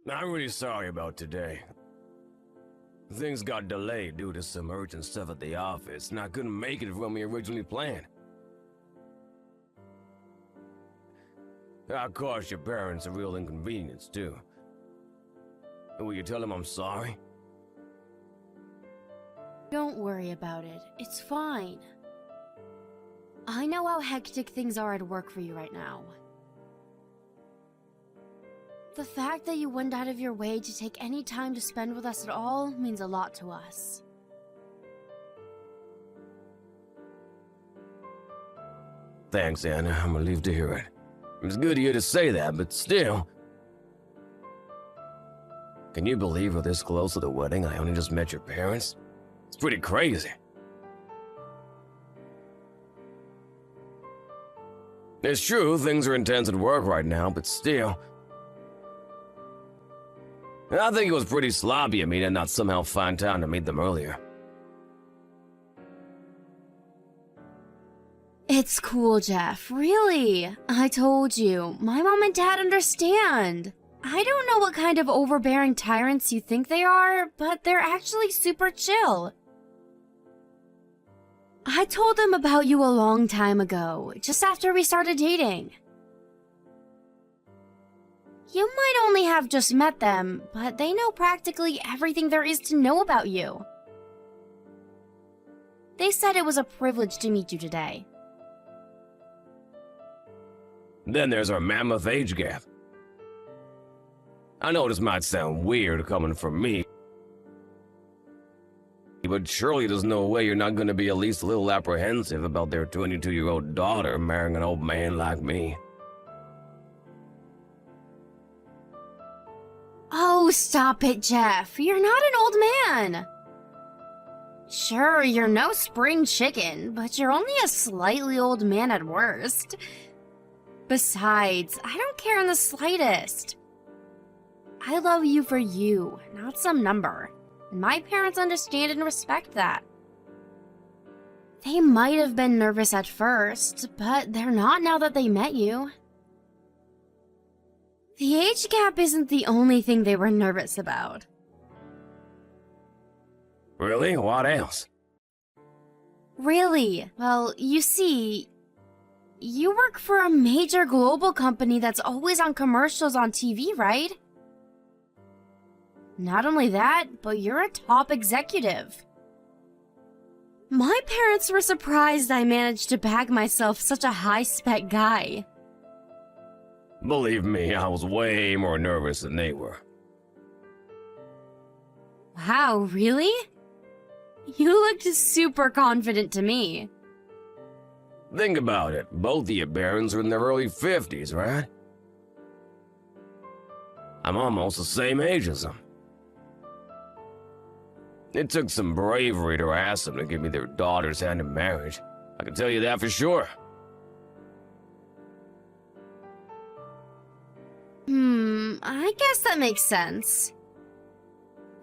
I'm really sorry about today. Things got delayed due to some urgent stuff at the office, and I couldn't make it when we originally planned. I caused your parents a real inconvenience, too. Will you tell them I'm sorry? Don't worry about it. It's fine. I know how hectic things are at work for you right now. The fact that you went out of your way to take any time to spend with us at all means a lot to us. Thanks, Anna. I'm relieved to hear it. It's good of you to say that, but still. Can you believe we're this close to the wedding and I only just met your parents? It's pretty crazy. It's true, things are intense at work right now, but still. I think it was pretty sloppy of me to not somehow find time to meet them earlier. It's cool, Jeff. Really. I told you. My mom and dad understand. I don't know what kind of overbearing tyrants you think they are, but they're actually super chill. I told them about you a long time ago, just after we started dating. You might only have just met them, but they know practically everything there is to know about you. They said it was a privilege to meet you today. Then there's our mammoth age gap. I know this might sound weird coming from me, but surely there's no way you're not going to be at least a little apprehensive about their 22-year-old daughter marrying an old man like me. Oh, stop it, Jeff. You're not an old man. Sure, you're no spring chicken, but you're only a slightly old man at worst. Besides, I don't care in the slightest. I love you for you, not some number. And my parents understand and respect that. They might have been nervous at first, but they're not now that they met you. The age gap isn't the only thing they were nervous about. Really? What else? Really? Well, you see, you work for a major global company that's always on commercials on TV, right? Not only that, but you're a top executive. My parents were surprised I managed to bag myself such a high-spec guy. Believe me, I was way more nervous than they were. Wow, really? You looked super confident to me. Think about it. Both of your parents are in their early 50s, right? I'm almost the same age as them. It took some bravery to ask them to give me their daughter's hand in marriage. I can tell you that for sure. I guess that makes sense.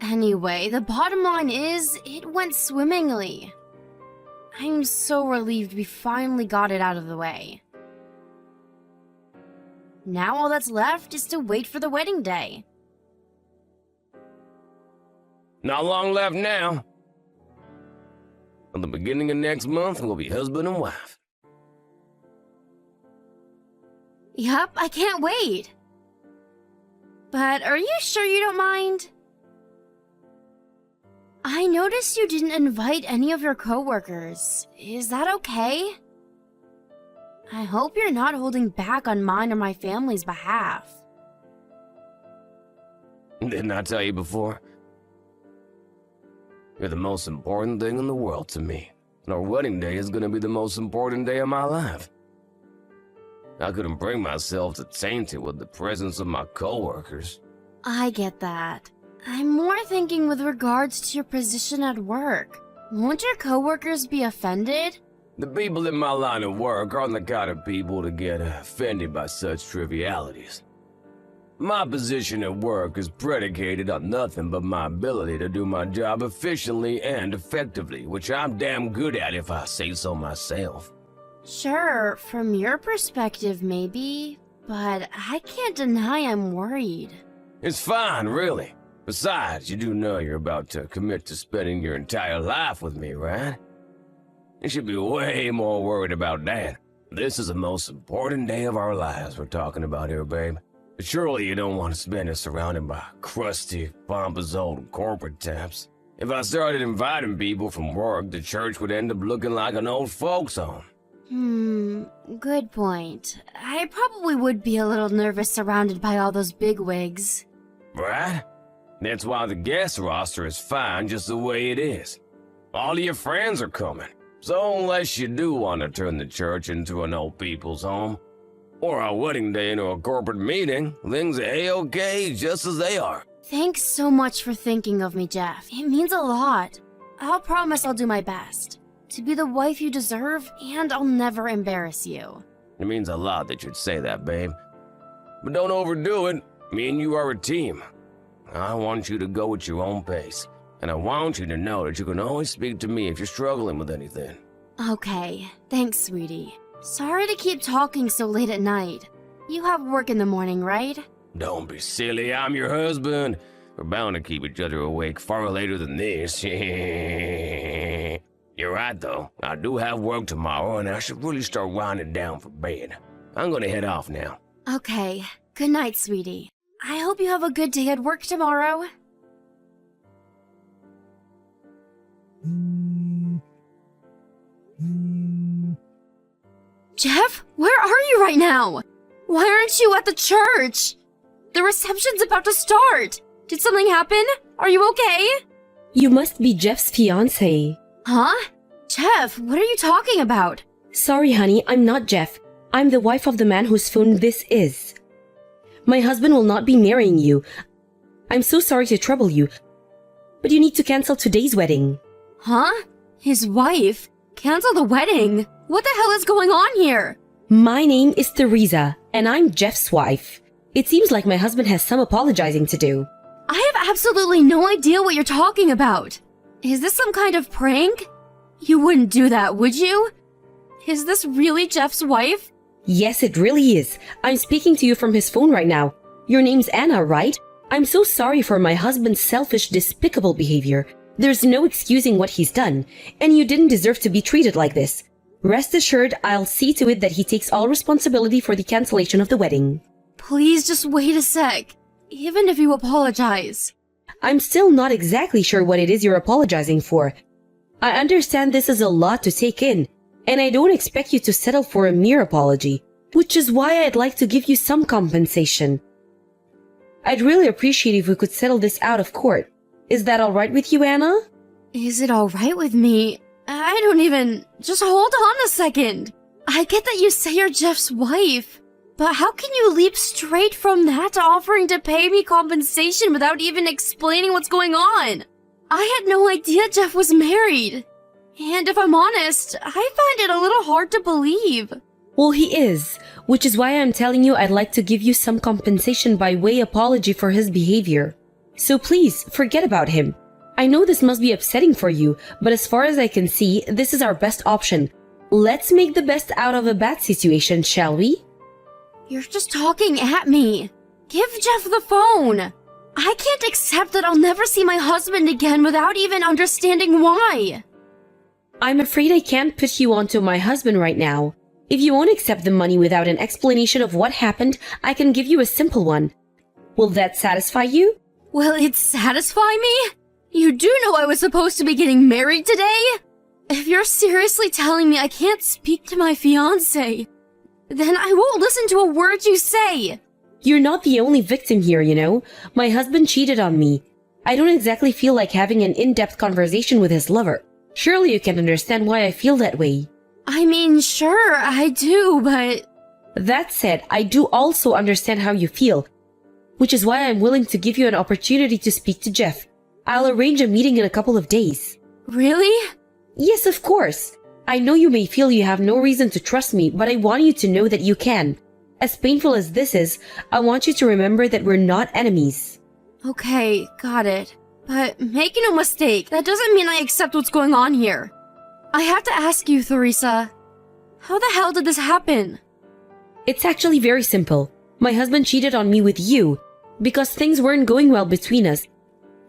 Anyway, the bottom line is, it went swimmingly. I'm so relieved we finally got it out of the way. Now all that's left is to wait for the wedding day. Not long left now. At the beginning of next month, we'll be husband and wife. Yup, I can't wait. But are you sure you don't mind? I noticed you didn't invite any of your coworkers. Is that okay? I hope you're not holding back on mine or my family's behalf. Didn't I tell you before? You're the most important thing in the world to me. And our wedding day is gonna be the most important day of my life. I couldn't bring myself to taint it with the presence of my coworkers. I get that. I'm more thinking with regards to your position at work. Won't your coworkers be offended? The people in my line of work aren't the kind of people to get offended by such trivialities. My position at work is predicated on nothing but my ability to do my job efficiently and effectively, which I'm damn good at if I say so myself. Sure, from your perspective maybe, but I can't deny I'm worried. It's fine, really. Besides, you do know you're about to commit to spending your entire life with me, right? You should be way more worried about that. This is the most important day of our lives we're talking about here, babe. Surely you don't want to spend it surrounded by crusty, pompous old corporate types. If I started inviting people from work, the church would end up looking like an old folks' home. Good point. I probably would be a little nervous surrounded by all those bigwigs. Right? That's why the guest roster is fine just the way it is. All of your friends are coming. So unless you do want to turn the church into an old people's home, or our wedding day into a corporate meeting, things are A-okay just as they are. Thanks so much for thinking of me, Jeff. It means a lot. I'll promise I'll do my best to be the wife you deserve, and I'll never embarrass you. It means a lot that you'd say that, babe. But don't overdo it. Me and you are a team. I want you to go at your own pace. And I want you to know that you can always speak to me if you're struggling with anything. Okay, thanks, sweetie. Sorry to keep talking so late at night. You have work in the morning, right? Don't be silly, I'm your husband. We're bound to keep each other awake far later than this. You're right, though. I do have work tomorrow, and I should really start winding down for bed. I'm gonna head off now. Okay, good night, sweetie. I hope you have a good day at work tomorrow. Jeff, where are you right now? Why aren't you at the church? The reception's about to start. Did something happen? Are you okay? You must be Jeff's fiancé. Huh? Jeff, what are you talking about? Sorry, honey, I'm not Jeff. I'm the wife of the man whose phone this is. My husband will not be marrying you. I'm so sorry to trouble you, but you need to cancel today's wedding. Huh? His wife? Cancel the wedding? What the hell is going on here? My name is Teresa, and I'm Jeff's wife. It seems like my husband has some apologizing to do. I have absolutely no idea what you're talking about. Is this some kind of prank? You wouldn't do that, would you? Is this really Jeff's wife? Yes, it really is. I'm speaking to you from his phone right now. Your name's Anna, right? I'm so sorry for my husband's selfish, despicable behavior. There's no excusing what he's done, and you didn't deserve to be treated like this. Rest assured, I'll see to it that he takes all responsibility for the cancellation of the wedding. Please just wait a sec. Even if you apologize. I'm still not exactly sure what it is you're apologizing for. I understand this is a lot to take in, and I don't expect you to settle for a mere apology, which is why I'd like to give you some compensation. I'd really appreciate if we could settle this out of court. Is that alright with you, Anna? Is it alright with me? I don't even... Just hold on a second. I get that you say you're Jeff's wife, but how can you leap straight from that to offering to pay me compensation without even explaining what's going on? I had no idea Jeff was married. And if I'm honest, I find it a little hard to believe. Well, he is, which is why I'm telling you I'd like to give you some compensation by way apology for his behavior. So please, forget about him. I know this must be upsetting for you, but as far as I can see, this is our best option. Let's make the best out of a bad situation, shall we? You're just talking at me. Give Jeff the phone. I can't accept that I'll never see my husband again without even understanding why. I'm afraid I can't put you onto my husband right now. If you won't accept the money without an explanation of what happened, I can give you a simple one. Will that satisfy you? Will it satisfy me? You do know I was supposed to be getting married today? If you're seriously telling me I can't speak to my fiancé, then I won't listen to a word you say. You're not the only victim here, you know. My husband cheated on me. I don't exactly feel like having an in-depth conversation with his lover. Surely you can understand why I feel that way. I mean, sure, I do, but... That said, I do also understand how you feel, which is why I'm willing to give you an opportunity to speak to Jeff. I'll arrange a meeting in a couple of days. Really? Yes, of course. I know you may feel you have no reason to trust me, but I want you to know that you can. As painful as this is, I want you to remember that we're not enemies. Okay, got it. But make no mistake, that doesn't mean I accept what's going on here. I have to ask you, Teresa, how the hell did this happen? It's actually very simple. My husband cheated on me with you. because things weren't going well between us.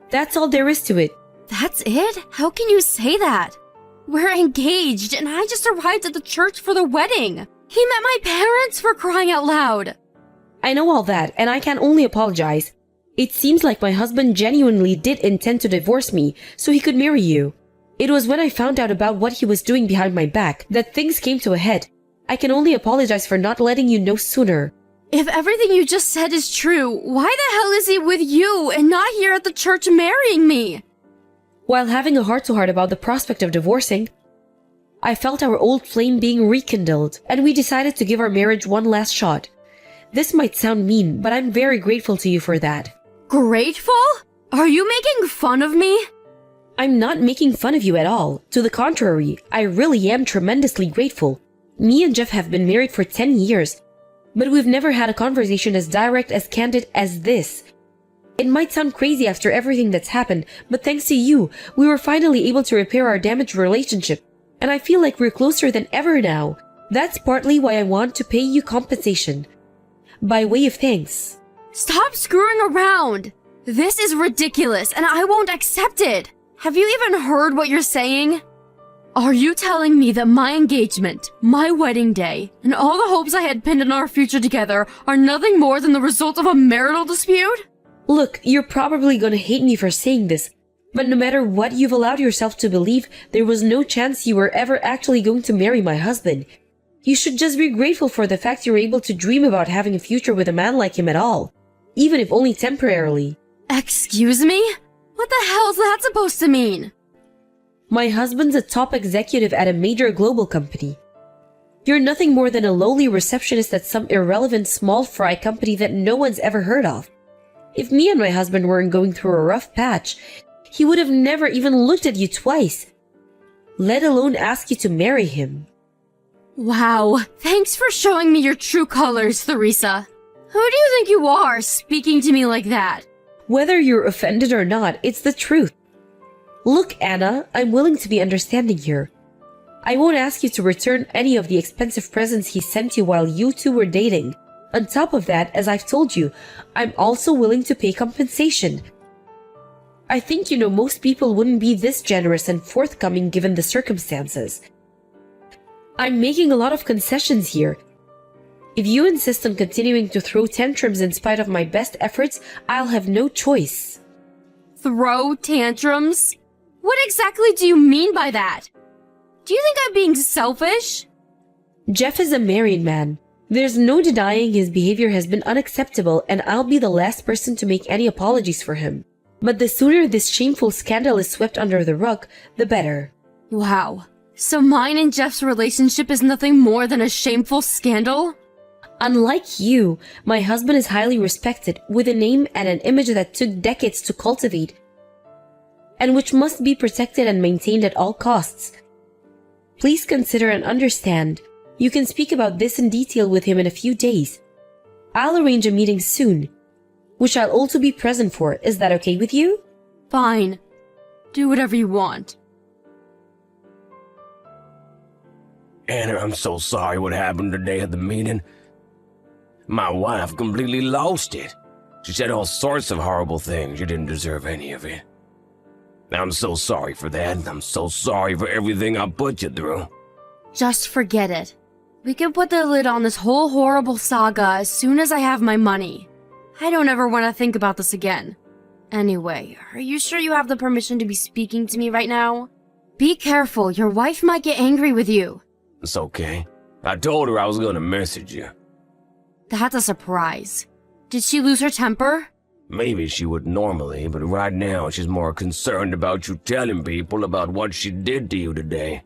That's all there is to it. That's it? How can you say that? We're engaged and I just arrived at the church for the wedding. He met my parents, for crying out loud. I know all that, and I can only apologize. It seems like my husband genuinely did intend to divorce me so he could marry you. It was when I found out about what he was doing behind my back that things came to a head. I can only apologize for not letting you know sooner. If everything you just said is true, why the hell is he with you and not here at the church marrying me? While having a heart-to-heart about the prospect of divorcing, I felt our old flame being rekindled, and we decided to give our marriage one last shot. This might sound mean, but I'm very grateful to you for that. Grateful? Are you making fun of me? I'm not making fun of you at all. To the contrary, I really am tremendously grateful. Me and Jeff have been married for 10 years, but we've never had a conversation as direct, as candid as this. It might sound crazy after everything that's happened, but thanks to you, we were finally able to repair our damaged relationship, and I feel like we're closer than ever now. That's partly why I want to pay you compensation, by way of thanks. Stop screwing around! This is ridiculous and I won't accept it! Have you even heard what you're saying? Are you telling me that my engagement, my wedding day, and all the hopes I had pinned on our future together are nothing more than the result of a marital dispute? Look, you're probably gonna hate me for saying this, but no matter what you've allowed yourself to believe, there was no chance you were ever actually going to marry my husband. You should just be grateful for the fact you were able to dream about having a future with a man like him at all, even if only temporarily. Excuse me? What the hell's that supposed to mean? My husband's a top executive at a major global company. You're nothing more than a lowly receptionist at some irrelevant small fry company that no one's ever heard of. If me and my husband weren't going through a rough patch, he would have never even looked at you twice, let alone ask you to marry him. Wow, thanks for showing me your true colors, Theresa. Who do you think you are, speaking to me like that? Whether you're offended or not, it's the truth. Look, Anna, I'm willing to be understanding here. I won't ask you to return any of the expensive presents he sent you while you two were dating. On top of that, as I've told you, I'm also willing to pay compensation. I think you know most people wouldn't be this generous and forthcoming given the circumstances. I'm making a lot of concessions here. If you insist on continuing to throw tantrums in spite of my best efforts, I'll have no choice. Throw tantrums? What exactly do you mean by that? Do you think I'm being selfish? Jeff is a married man. There's no denying his behavior has been unacceptable, and I'll be the last person to make any apologies for him. But the sooner this shameful scandal is swept under the rug, the better. Wow. So mine and Jeff's relationship is nothing more than a shameful scandal? Unlike you, my husband is highly respected, with a name and an image that took decades to cultivate, and which must be protected and maintained at all costs. Please consider and understand. You can speak about this in detail with him in a few days. I'll arrange a meeting soon, which I'll also be present for. Is that okay with you? Fine. Do whatever you want. Anna, I'm so sorry what happened today at the meeting. My wife completely lost it. She said all sorts of horrible things. You didn't deserve any of it. I'm so sorry for that. I'm so sorry for everything I put you through. Just forget it. We can put the lid on this whole horrible saga as soon as I have my money. I don't ever want to think about this again. Anyway, are you sure you have the permission to be speaking to me right now? Be careful, your wife might get angry with you. It's okay. I told her I was gonna message you. That's a surprise. Did she lose her temper? Maybe she would normally, but right now she's more concerned about you telling people about what she did to you today.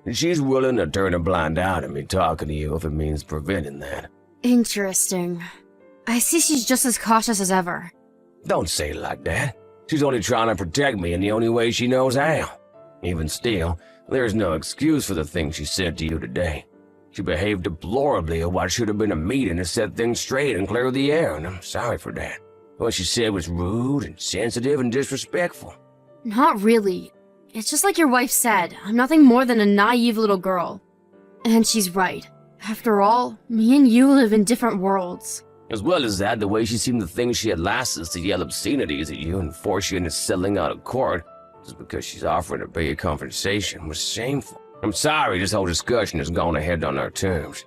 And she's willing to turn a blind eye to me talking to you if it means preventing that. Interesting. I see she's just as cautious as ever. Don't say it like that. She's only trying to protect me in the only way she knows how. Even still, there's no excuse for the things she said to you today. She behaved deplorably at what should have been a meeting to set things straight and clear the air, and I'm sorry for that. What she said was rude and sensitive and disrespectful. Not really. It's just like your wife said, I'm nothing more than a naive little girl. And she's right. After all, me and you live in different worlds. As well as that, the way she seemed to think she had license to yell obscenities at you and force you into settling out of court just because she's offering to pay you compensation was shameful. I'm sorry this whole discussion has gone ahead on our terms.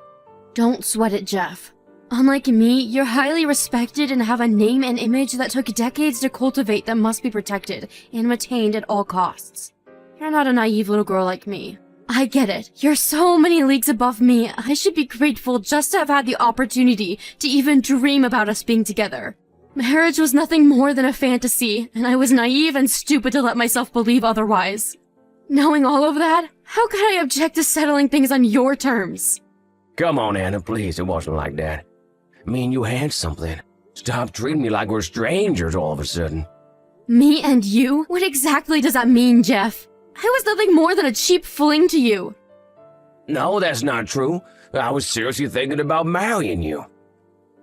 Don't sweat it, Jeff. Unlike me, you're highly respected and have a name and image that took decades to cultivate that must be protected and maintained at all costs. You're not a naive little girl like me. I get it. You're so many leagues above me. I should be grateful just to have had the opportunity to even dream about us being together. Marriage was nothing more than a fantasy, and I was naive and stupid to let myself believe otherwise. Knowing all of that, how could I object to settling things on your terms? Come on, Anna, please. It wasn't like that. Me and you had something. Stop treating me like we're strangers all of a sudden. Me and you? What exactly does that mean, Jeff? I was nothing more than a cheap fling to you. No, that's not true. I was seriously thinking about marrying you.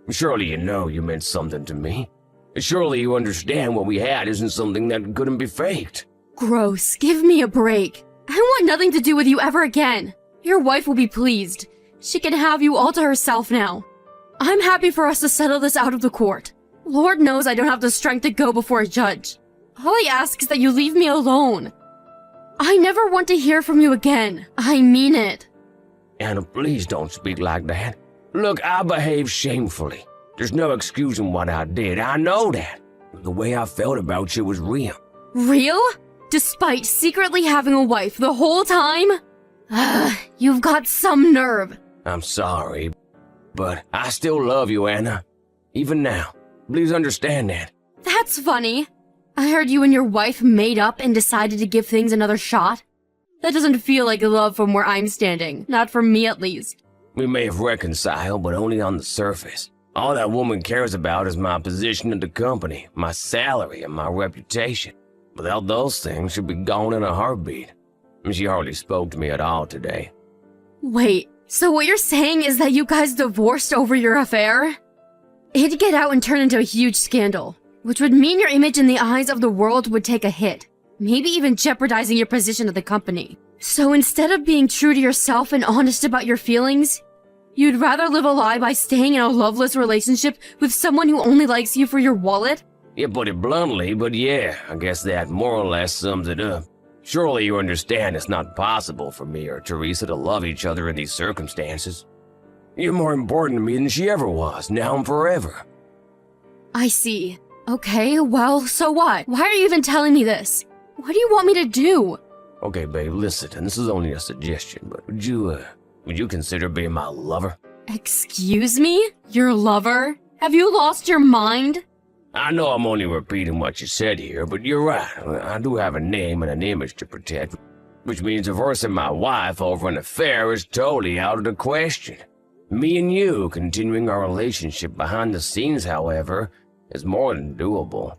Surely you know you meant something to me. Surely you understand what we had isn't something that couldn't be faked. Gross. Give me a break. I want nothing to do with you ever again. Your wife will be pleased. She can have you all to herself now. I'm happy for us to settle this out of the court. Lord knows I don't have the strength to go before a judge. All I ask is that you leave me alone. I never want to hear from you again. I mean it. Anna, please don't speak like that. Look, I behaved shamefully. There's no excusing what I did. I know that. The way I felt about you was real. Real? Despite secretly having a wife the whole time? You've got some nerve. I'm sorry, but I still love you, Anna. Even now. Please understand that. That's funny. I heard you and your wife made up and decided to give things another shot. That doesn't feel like love from where I'm standing. Not from me, at least. We may have reconciled, but only on the surface. All that woman cares about is my position in the company, my salary, and my reputation. Without those things, she'd be gone in a heartbeat. And she hardly spoke to me at all today. Wait, so what you're saying is that you guys divorced over your affair? It'd get out and turn into a huge scandal, which would mean your image in the eyes of the world would take a hit, maybe even jeopardizing your position at the company. So instead of being true to yourself and honest about your feelings, you'd rather live a lie by staying in a loveless relationship with someone who only likes you for your wallet? You put it bluntly, but yeah, I guess that more or less sums it up. Surely you understand it's not possible for me or Teresa to love each other in these circumstances. You're more important to me than she ever was, now and forever. I see. Okay, well, so what? Why are you even telling me this? What do you want me to do? Okay, babe, listen, and this is only a suggestion, but would you consider being my lover? Excuse me? Your lover? Have you lost your mind? I know I'm only repeating what you said here, but you're right. I do have a name and an image to protect, which means divorcing my wife over an affair is totally out of the question. Me and you continuing our relationship behind the scenes, however, is more than doable.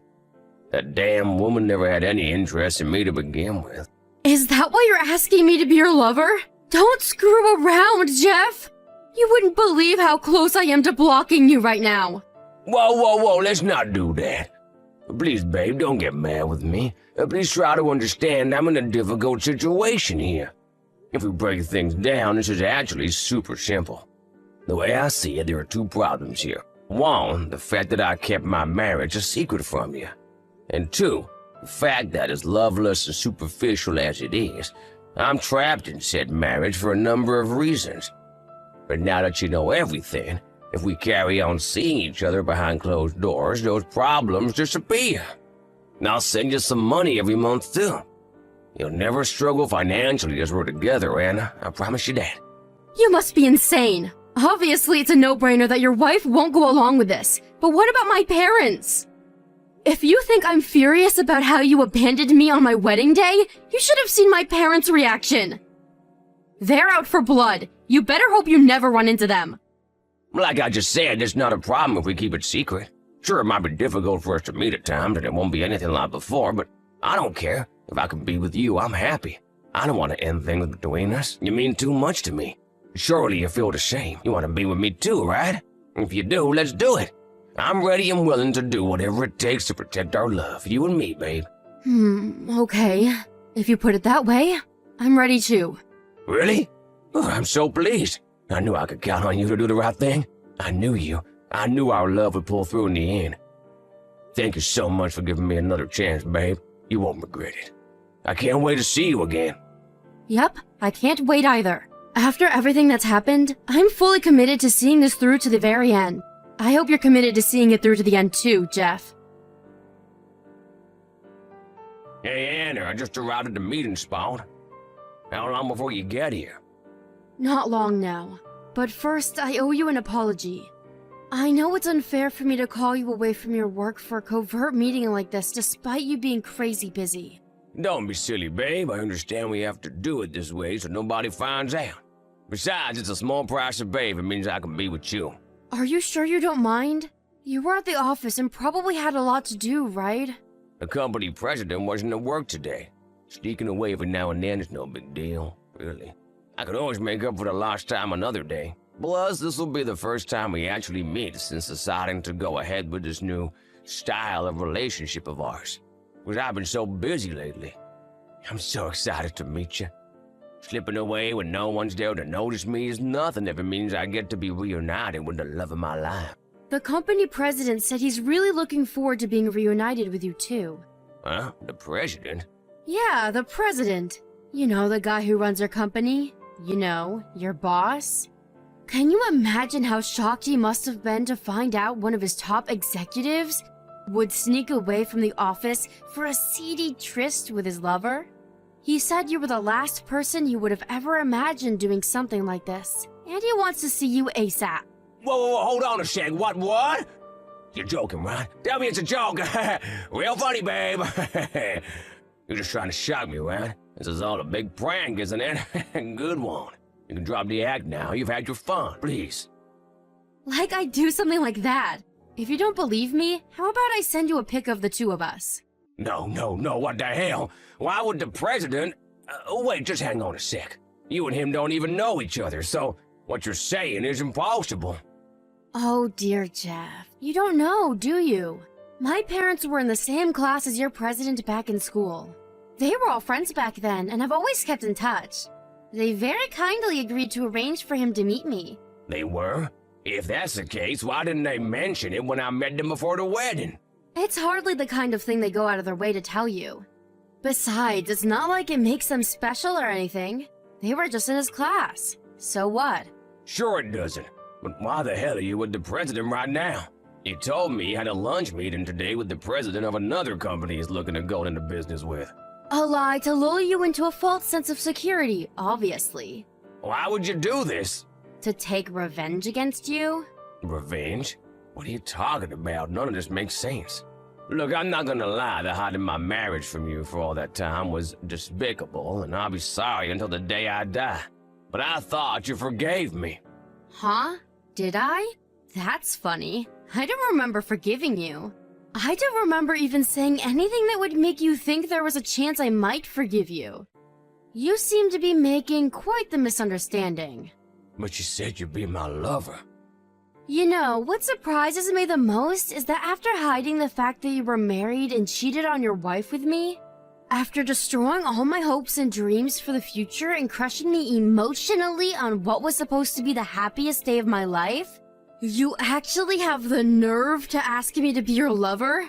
That damn woman never had any interest in me to begin with. Is that why you're asking me to be your lover? Don't screw around, Jeff! You wouldn't believe how close I am to blocking you right now. Whoa, let's not do that. Please, babe, don't get mad with me. Please try to understand I'm in a difficult situation here. If we break things down, this is actually super simple. The way I see it, there are two problems here. One, the fact that I kept my marriage a secret from you. And two, the fact that as loveless and superficial as it is, I'm trapped in said marriage for a number of reasons. But now that you know everything, if we carry on seeing each other behind closed doors, those problems disappear. And I'll send you some money every month too. You'll never struggle financially as we're together, Anna. I promise you that. You must be insane. Obviously, it's a no-brainer that your wife won't go along with this. But what about my parents? If you think I'm furious about how you abandoned me on my wedding day, you should have seen my parents' reaction. They're out for blood. You better hope you never run into them. Like I just said, there's not a problem if we keep it secret. Sure, it might be difficult for us to meet at times, and it won't be anything like before, but I don't care. If I can be with you, I'm happy. I don't want to end things between us. You mean too much to me. Surely you feel the same. You want to be with me too, right? If you do, let's do it. I'm ready and willing to do whatever it takes to protect our love, you and me, babe. Okay. If you put it that way, I'm ready too. Really? Oh, I'm so pleased. I knew I could count on you to do the right thing. I knew you, I knew our love would pull through in the end. Thank you so much for giving me another chance, babe. You won't regret it. I can't wait to see you again. Yep, I can't wait either. After everything that's happened, I'm fully committed to seeing this through to the very end. I hope you're committed to seeing it through to the end too, Jeff. Hey, Anna, I just arrived at the meeting spot. How long before you get here? Not long now. But first, I owe you an apology. I know it's unfair for me to call you away from your work for a covert meeting like this despite you being crazy busy. Don't be silly, babe. I understand we have to do it this way so nobody finds out. Besides, it's a small price to pay if it means I can be with you. Are you sure you don't mind? You were at the office and probably had a lot to do, right? The company president wasn't at work today. Sneaking away every now and then is no big deal, really. I could always make up for the lost time another day. Plus, this will be the first time we actually meet since deciding to go ahead with this new style of relationship of ours. Because I've been so busy lately. I'm so excited to meet you. Slipping away when no one's there to notice me is nothing if it means I get to be reunited with the love of my life. The company president said he's really looking forward to being reunited with you too. Huh? The president? Yeah, the president. You know, the guy who runs our company. You know, your boss. Can you imagine how shocked he must have been to find out one of his top executives would sneak away from the office for a seedy tryst with his lover? He said you were the last person he would have ever imagined doing something like this, and he wants to see you ASAP. Whoa, hold on a sec. What? You're joking, right? Tell me it's a joke. Real funny, babe. You're just trying to shock me, right? This is all a big prank, isn't it? Good one. You can drop the act now. You've had your fun. Please. Like I'd do something like that. If you don't believe me, how about I send you a pic of the two of us? No, what the hell? Why would the president... wait, just hang on a sec. You and him don't even know each other, so what you're saying is impossible. Oh dear, Jeff. You don't know, do you? My parents were in the same class as your president back in school. They were all friends back then, and have always kept in touch. They very kindly agreed to arrange for him to meet me. They were? If that's the case, why didn't they mention it when I met them before the wedding? It's hardly the kind of thing they go out of their way to tell you. Besides, it's not like it makes them special or anything. They were just in his class. So what? Sure it doesn't. But why the hell are you with the president right now? You told me you had a lunch meeting today with the president of another company he's looking to go into business with. A lie to lull you into a false sense of security, obviously. Why would you do this? To take revenge against you? Revenge? What are you talking about? None of this makes sense. Look, I'm not gonna lie that hiding my marriage from you for all that time was despicable, and I'll be sorry until the day I die. But I thought you forgave me. Huh? Did I? That's funny. I don't remember forgiving you. I don't remember even saying anything that would make you think there was a chance I might forgive you. You seem to be making quite the misunderstanding. But you said you'd be my lover. You know, what surprises me the most is that after hiding the fact that you were married and cheated on your wife with me, after destroying all my hopes and dreams for the future and crushing me emotionally on what was supposed to be the happiest day of my life, you actually have the nerve to ask me to be your lover?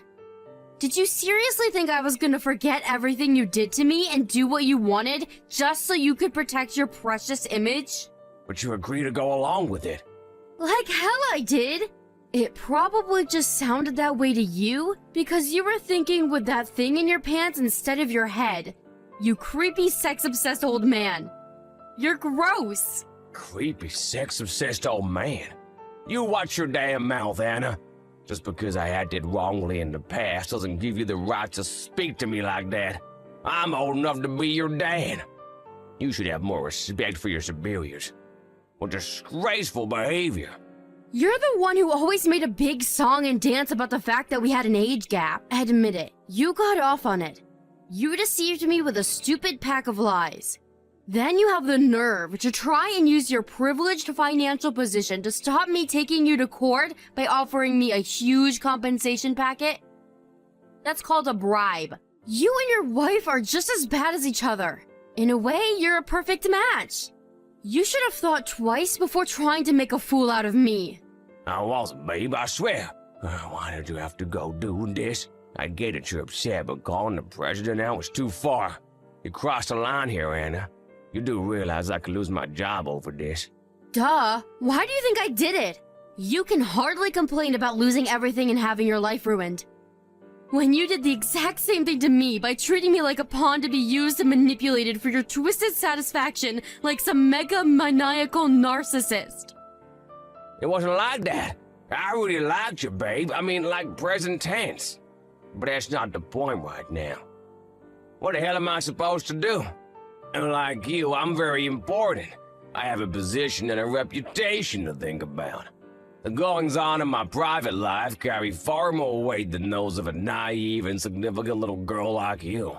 Did you seriously think I was gonna forget everything you did to me and do what you wanted just so you could protect your precious image? But you agreed to go along with it. Like hell I did! It probably just sounded that way to you because you were thinking with that thing in your pants instead of your head. You creepy sex-obsessed old man. You're gross. Creepy sex-obsessed old man. You watch your damn mouth, Anna. Just because I acted wrongly in the past doesn't give you the right to speak to me like that. I'm old enough to be your dad. You should have more respect for your superiors. What disgraceful behavior. You're the one who always made a big song and dance about the fact that we had an age gap. Admit it. You got off on it. You deceived me with a stupid pack of lies. Then you have the nerve to try and use your privileged financial position to stop me taking you to court by offering me a huge compensation packet? That's called a bribe. You and your wife are just as bad as each other. In a way, you're a perfect match. You should have thought twice before trying to make a fool out of me. I wasn't, babe, I swear. Why did you have to go do this? I get it, you're upset, but calling the president out was too far. You crossed the line here, Anna. You do realize I could lose my job over this. Duh. Why do you think I did it? You can hardly complain about losing everything and having your life ruined. When you did the exact same thing to me by treating me like a pawn to be used and manipulated for your twisted satisfaction like some mega maniacal narcissist. It wasn't like that. I really liked you, babe. I mean, like present tense. But that's not the point right now. What the hell am I supposed to do? And like you, I'm very important. I have a position and a reputation to think about. The goings-on in my private life carry far more weight than those of a naive, insignificant little girl like you.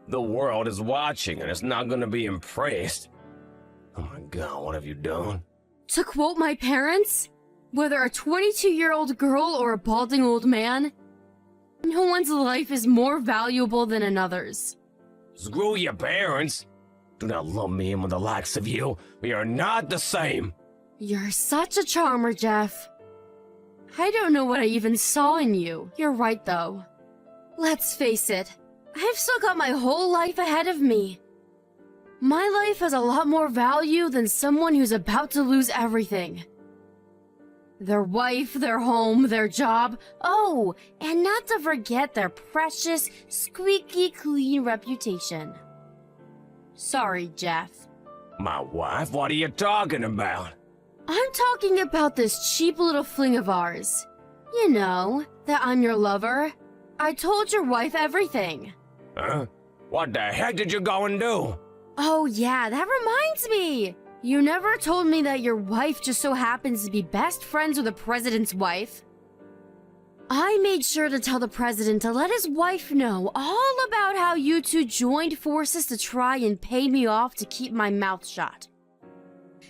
The world is watching and it's not gonna be impressed. Oh my god, what have you done? To quote my parents, whether a 22-year-old girl or a balding old man, no one's life is more valuable than another's. Screw your parents. Do not lump me in with the likes of you. We are not the same. You're such a charmer, Jeff. I don't know what I even saw in you. You're right, though. Let's face it, I've still got my whole life ahead of me. My life has a lot more value than someone who's about to lose everything. Their wife, their home, their job. Oh, and not to forget their precious, squeaky clean reputation. Sorry, Jeff. My wife? What are you talking about? I'm talking about this cheap little fling of ours. You know, that I'm your lover. I told your wife everything. Huh? What the heck did you go and do? Oh yeah, that reminds me. You never told me that your wife just so happens to be best friends with the president's wife. I made sure to tell the president to let his wife know all about how you two joined forces to try and pay me off to keep my mouth shut.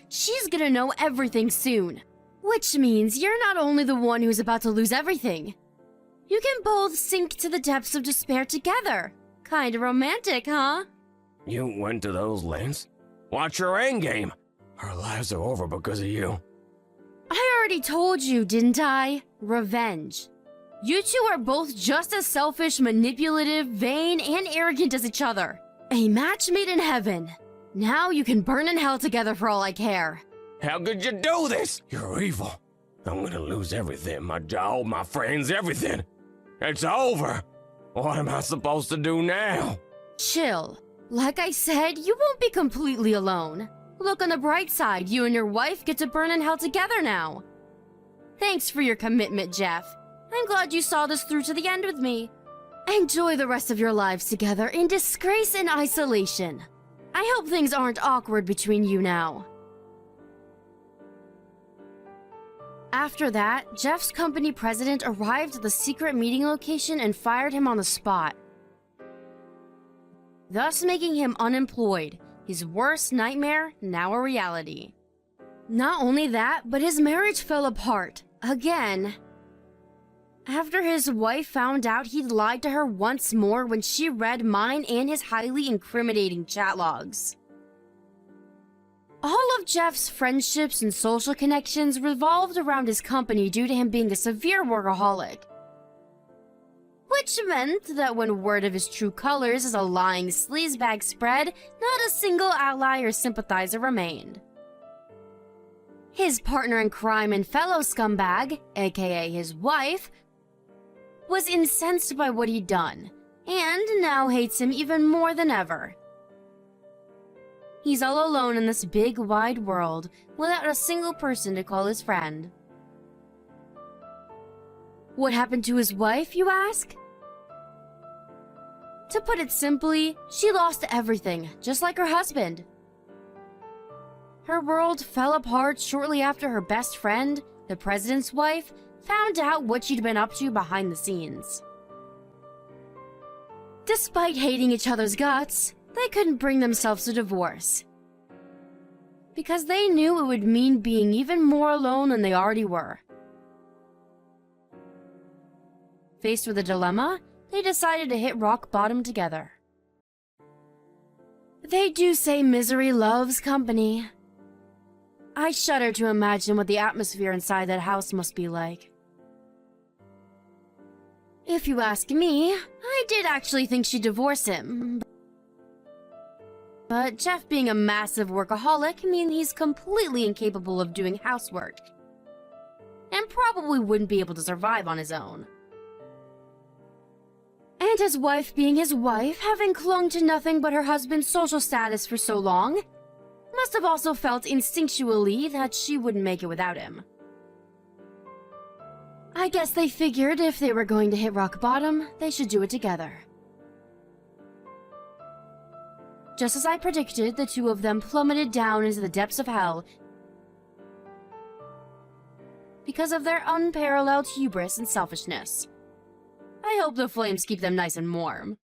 She's gonna know everything soon, which means you're not only the one who's about to lose everything. You can both sink to the depths of despair together. Kinda romantic, huh? You went to those lengths? Watch your endgame. Our lives are over because of you. I already told you, didn't I? Revenge. You two are both just as selfish, manipulative, vain, and arrogant as each other. A match made in heaven. Now you can burn in hell together for all I care. How could you do this? You're evil. I'm gonna lose everything. My job, my friends, everything. It's over. What am I supposed to do now? Chill. Like I said, you won't be completely alone. Look on the bright side, you and your wife get to burn in hell together now. Thanks for your commitment, Jeff. I'm glad you saw this through to the end with me. Enjoy the rest of your lives together in disgrace and isolation. I hope things aren't awkward between you now. After that, Jeff's company president arrived at the secret meeting location and fired him on the spot, thus making him unemployed, his worst nightmare now a reality. Not only that, but his marriage fell apart, again. After his wife found out he'd lied to her once more when she read mine and his highly incriminating chat logs. All of Jeff's friendships and social connections revolved around his company due to him being a severe workaholic. Which meant that when word of his true colors as a lying sleazebag spread, not a single ally or sympathizer remained. His partner in crime and fellow scumbag, aka his wife, was incensed by what he'd done, and now hates him even more than ever. He's all alone in this big, wide world, without a single person to call his friend. What happened to his wife, you ask? To put it simply, she lost everything, just like her husband. Her world fell apart shortly after her best friend, the president's wife, found out what she'd been up to behind the scenes. Despite hating each other's guts, they couldn't bring themselves to divorce. Because they knew it would mean being even more alone than they already were. Faced with a dilemma, they decided to hit rock bottom together. They do say misery loves company. I shudder to imagine what the atmosphere inside that house must be like. If you ask me, I did actually think she'd divorce him. But Jeff being a massive workaholic means he's completely incapable of doing housework, and probably wouldn't be able to survive on his own. And his wife being his wife, having clung to nothing but her husband's social status for so long, must have also felt instinctually that she wouldn't make it without him. I guess they figured if they were going to hit rock bottom, they should do it together. Just as I predicted, the two of them plummeted down into the depths of hell because of their unparalleled hubris and selfishness. I hope the flames keep them nice and warm.